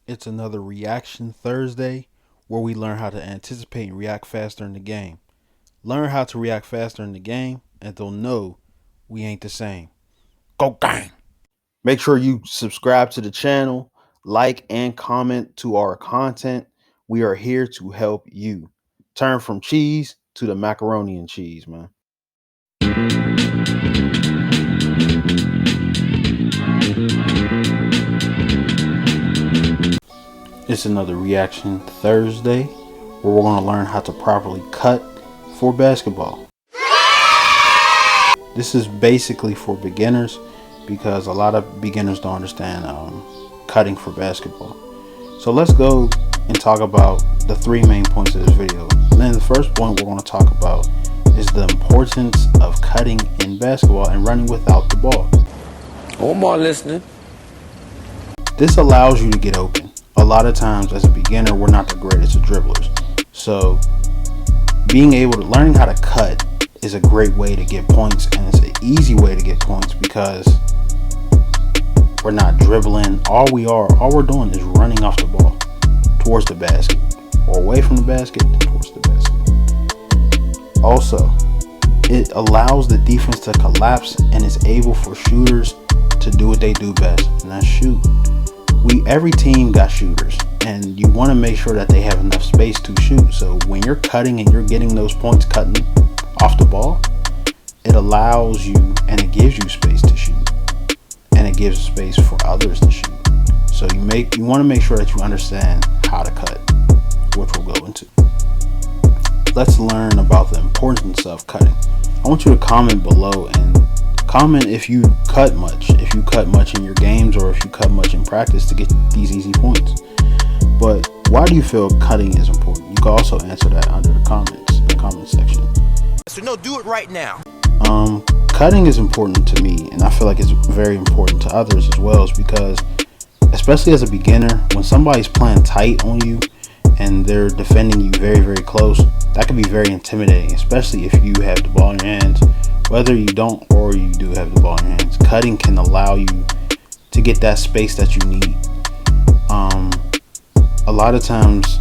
It's another Reaction Thursday where we learn how to anticipate and react faster in the game. Learn how to react faster in the game, and they'll know we ain't the same. Go gang! Make sure you subscribe to the channel, like and comment to our content. We are here to help you turn from cheese to the macaroni and cheese, man. It's another Reaction Thursday where we're going to learn how to properly cut for basketball. This is basically for beginners because a lot of beginners don't understand cutting for basketball. So let's go and talk about the three main points of this video. And then the first point we're going to talk about is the importance of cutting in basketball and running without the ball. Oh, my listening. This allows you to get open. A lot of times as a beginner, we're not the greatest of dribblers. So learning how to cut is a great way to get points, and it's an easy way to get points because we're not dribbling. All we're doing is running off the ball towards the basket or away from the basket towards the basket. Also, it allows the defense to collapse and it's able for shooters to do what they do best, and that's shoot. Every team got shooters, and you want to make sure that they have enough space to shoot. So when you're cutting and you're getting those points cutting off the ball, it allows you and it gives you space to shoot, and it gives space for others to shoot. So you want to make sure that you understand how to cut, which we'll go into. Let's learn about the importance of cutting. I want you to comment below and comment if you cut much in your games, or if you cut much in practice to get these easy points. But why do you feel cutting is important? You can also answer that under the comments in the comment section. So no, do it right now. Cutting is important to me, and I feel like it's very important to others as well, is because especially as a beginner, when somebody's playing tight on you and they're defending you very, very close, that can be very intimidating, especially if you have the ball in your hands. Whether you don't or you do have the ball in your hands, cutting can allow you to get that space that you need. A lot of times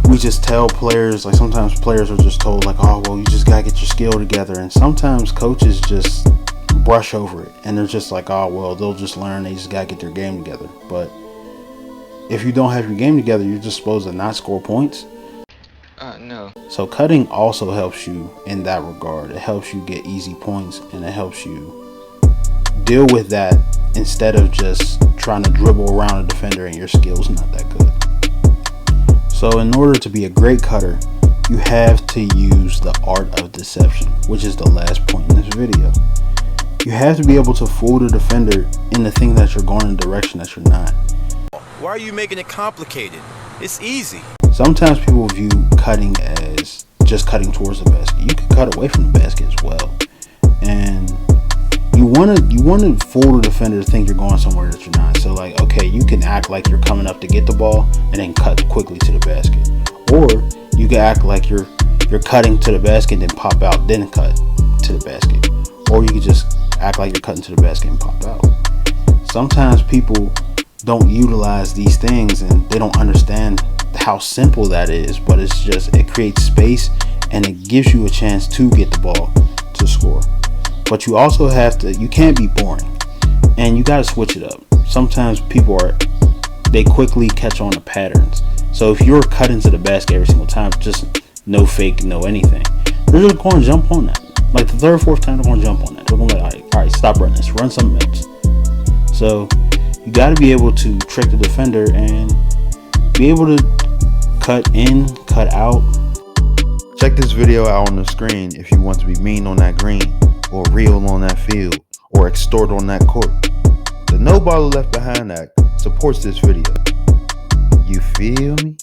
we just tell players, like sometimes players are just told like, oh, well, you just gotta get your skill together. And sometimes coaches just brush over it and they're just like, oh, well, they'll just learn. They just gotta get their game together. But if you don't have your game together, you're just supposed to not score points. No. So cutting also helps you in that regard. It helps you get easy points, and it helps you deal with that instead of just trying to dribble around a defender and your skill's not that good. So in order to be a great cutter, you have to use the art of deception, which is the last point in this video. You have to be able to fool the defender into thinking that you're going in a direction that you're not. Why are you making it complicated? It's easy. Sometimes people view cutting as just cutting towards the basket. You can cut away from the basket as well. And you want to fool the defender to think you're going somewhere that you're not. So like, okay, you can act like you're coming up to get the ball and then cut quickly to the basket. Or you can act like you're cutting to the basket, then pop out, then cut to the basket. Or you can just act like you're cutting to the basket and pop out. Sometimes people don't utilize these things and they don't understand how simple that is, but it creates space and it gives you a chance to get the ball to score. But you also you can't be boring, and you got to switch it up. Sometimes they quickly catch on to patterns. So if you're cutting to the basket every single time, just no fake, no anything, they're just going to jump on that. Like the third, fourth time, they're going to jump on that. They're going to be like, all right, stop running this, run something else. So you got to be able to trick the defender and be able to cut in, cut out. Check this video out on the screen if you want to be mean on that green, or real on that field, or extort on that court. The No Baller Left Behind Act supports this video. You feel me?